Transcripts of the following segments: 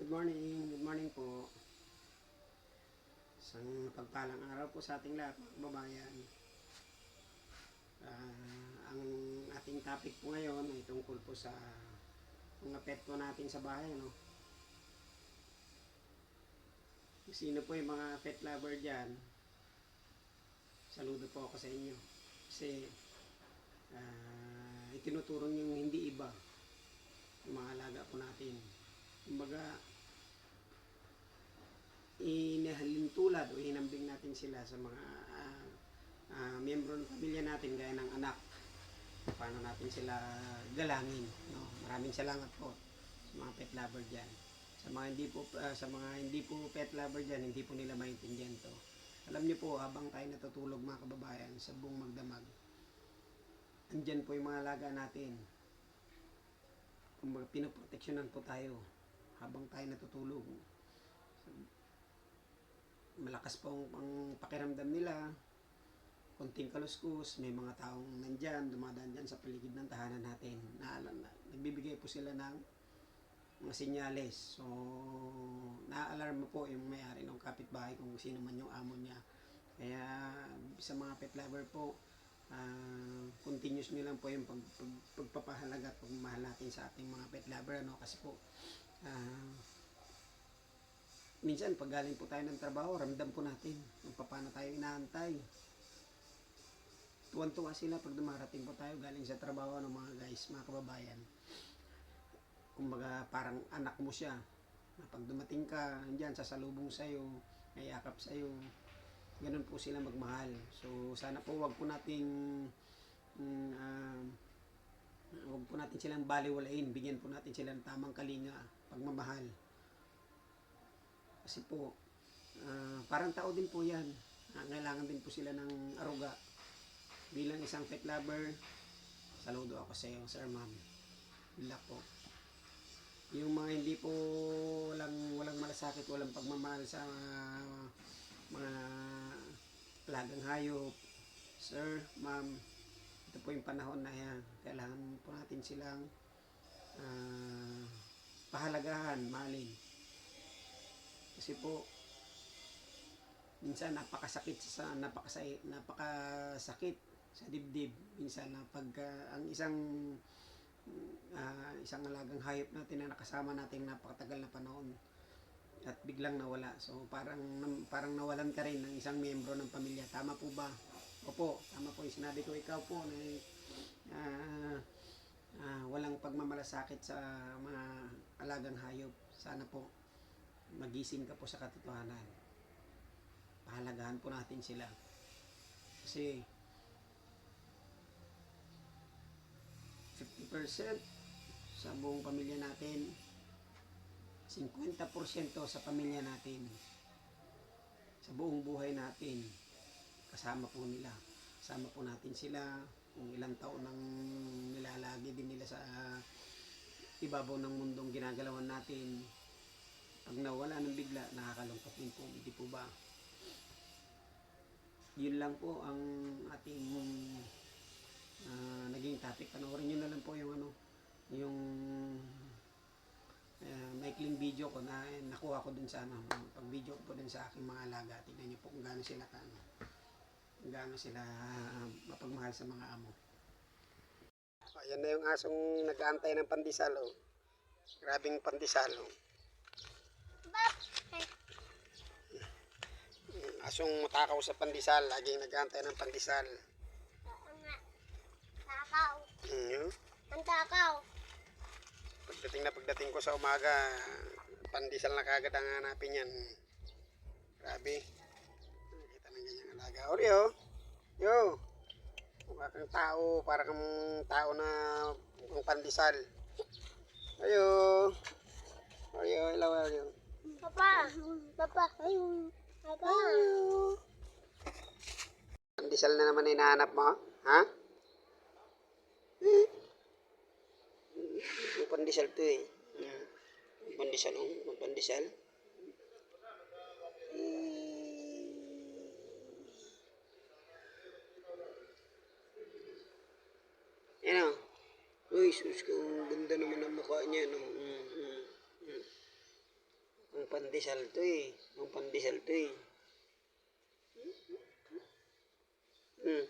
Good morning po. Isang pagpalang araw po sa ating lahat, mga kababayan. Ang ating topic po ngayon ay tungkol po sa mga pet po natin sa bahay, no? Sino po yung mga pet lover dyan? Saludo po ako sa inyo. Kasi itinuturo yung hindi iba yung mga alaga po natin. Kumbaga, inahalin tulad o hinambing natin sila sa mga miyembro ng pamilya natin gaya ng anak. Paano natin sila galangin, no? Maraming salamat po sa mga pet lover diyan. Sa mga hindi po pet lover diyan, hindi po nila maintindihan to. Alam niyo po, habang tayo natutulog mga kababayan sa buong magdamag, andyan po yung mga alaga natin. Kumbaga pinoproteksyonan po tayo habang tayo natutulog. Malakas po ang pakiramdam nila, konting kaluskus, may mga taong nandyan, dumadaan dyan sa paligid ng tahanan natin. Nagbibigay po sila ng mga senyales. So, na-alarm po yung may-ari ng kapitbahay kung sino man yung amo niya. Kaya sa mga pet lover po, continuous nyo lang po yung pagpapahalaga at pagmamahal natin sa ating mga pet lover, ano? Kasi po, minsan pag galing po tayo ng trabaho, ramdam po natin kung paano tayo inaantay. Tuwan-tuwa sila pag dumarating po tayo galing sa trabaho ng mga guys, mga kababayan. Kumbaga parang anak mo siya. Pag dumating ka, andyan, sasalubong sa'yo, ayakap sa'yo. Ganun po sila magmahal. So sana po wag po nating silang baliwalain. Bigyan po natin sila ng tamang kalinga, pagmamahal. Kasi po, parang tao din po yan. Kailangan din po sila ng aruga. Bilang isang pet lover, saludo ako sa iyo, sir, ma'am. Good luck po. Yung mga hindi po walang malasakit, walang pagmamahal sa mga alagang hayop, sir, ma'am, ito po yung panahon na yan. Kailangan po natin silang pahalagahan, mahalin. Kasi po, minsan napakasakit sa dibdib. Minsan na pag ang isang alagang hayop natin na nakasama natin napakatagal na panahon at biglang nawala. So parang nawalan ka rin ng isang miyembro ng pamilya. Tama po ba? Opo, tama po yung sinabi ko. Ikaw po na walang pagmamalasakit sa mga alagang hayop. Sana po magising ka po sa katotohanan. Pahalagahan po natin sila. Kasi 50% sa buong pamilya natin, 50% sa pamilya natin, sa buong buhay natin, kasama po nila. Kasama po natin sila kung ilang taon nang nilalagi din nila sa ibabaw ng mundong ginagalawan natin. Pag nawala ng bigla, nakakalungkot din po, hindi po ba? Yun lang po ang ating naging topic. Panoorin nyo na lang po yung maikling video ko na nakuha ko dun sa pag video ko po dun sa aking mga alaga. Tignan nyo po kung gaano sila mapagmahal sa mga amo. Ayan na yung asong nag-aantay ng pandesal, oh. Grabing pandesal, oh. Asong matakaw sa pandesal, laging nag-aantay ng pandesal. Takaw. Ang takaw. Pagdating ko sa umaga, pandesal na kagad ang hanapin yan. Grabe. Nakita ng ganyang alaga. Oreo, yo. Mukha kang tao, para kang tao na ang pandesal. Ayo. Oreo, hello, Oreo. Papa, ayun. Papa. Pandesal na naman hinahanap mo? Ha? Yung pandesal to eh. Pandesal, oh. Pandesal. Yan o. Uy, sus, kung ganda naman ang mukha niya, no? pandesal to eh. Pang pandesal to eh. Hmm.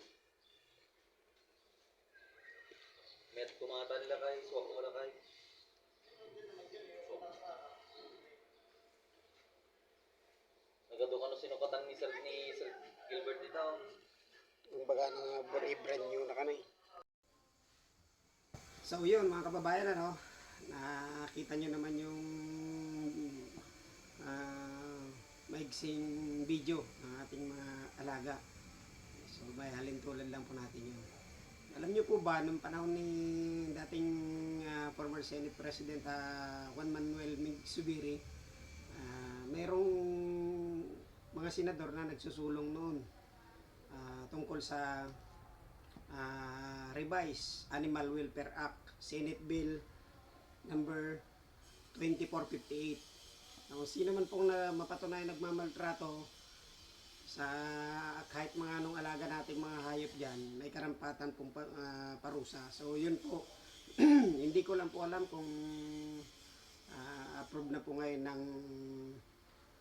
Met kumatan lakay, swak mo lakay. Nagado ka no sinukatan ni Sir Gilbert dito. Ang baga ng brand new na kanay. So yun mga kababayan, ano, nakita nyo naman yung maigsing video ng ating mga alaga. So may halintulad lang po natin yun. Alam nyo po ba, nung panahon ni dating former Senate President Juan Manuel Subiri, mayroong mga senador na nagsusulong noon tungkol sa Revised Animal Welfare Act, Senate Bill number 2458. Kung sino man pong mapatunay nagmamaltrato sa kahit mga anong alaga nating mga hayop dyan, may karampatan pong parusa. So yun po, hindi ko lang po alam kung approve na po ngayon ng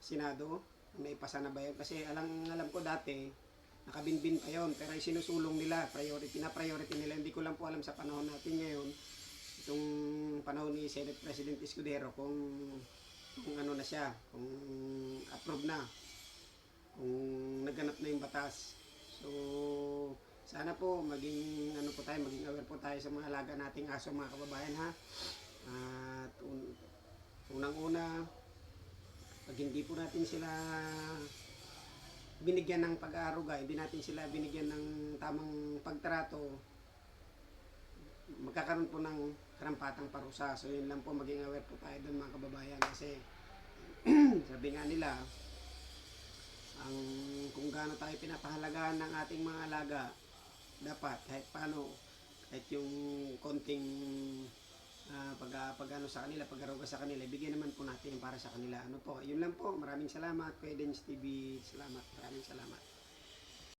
Senado, may pasa na ba yun? Kasi alam ko dati, nakabinbin pa yun, pero sinusulong nila, pina-priority nila. Hindi ko lang po alam sa panahon natin ngayon, itong panahon ni Senate President Escudero, kung ano na siya, kung approve na, kung naganap na yung batas. So sana po maging maging aware po tayo sa mga alaga nating aso, mga kababayan, ha. At unang-una, pag hindi po natin sila binigyan ng pag-aaruga, hindi natin sila binigyan ng tamang pagtrato, magkakaroon po ng karampatang parusa. So yun lang po, maging aware po tayo doon, mga kababayan, kasi sabi nga nila, kung gaano tayo pinapahalagahan ng ating mga alaga, dapat kahit paano, kahit yung konting pag-ano sa kanila, pag-aruga sa kanila, bigyan naman po natin para sa kanila. Ano po, yun lang po. Maraming salamat, Kuya Dens TV. Salamat, maraming salamat.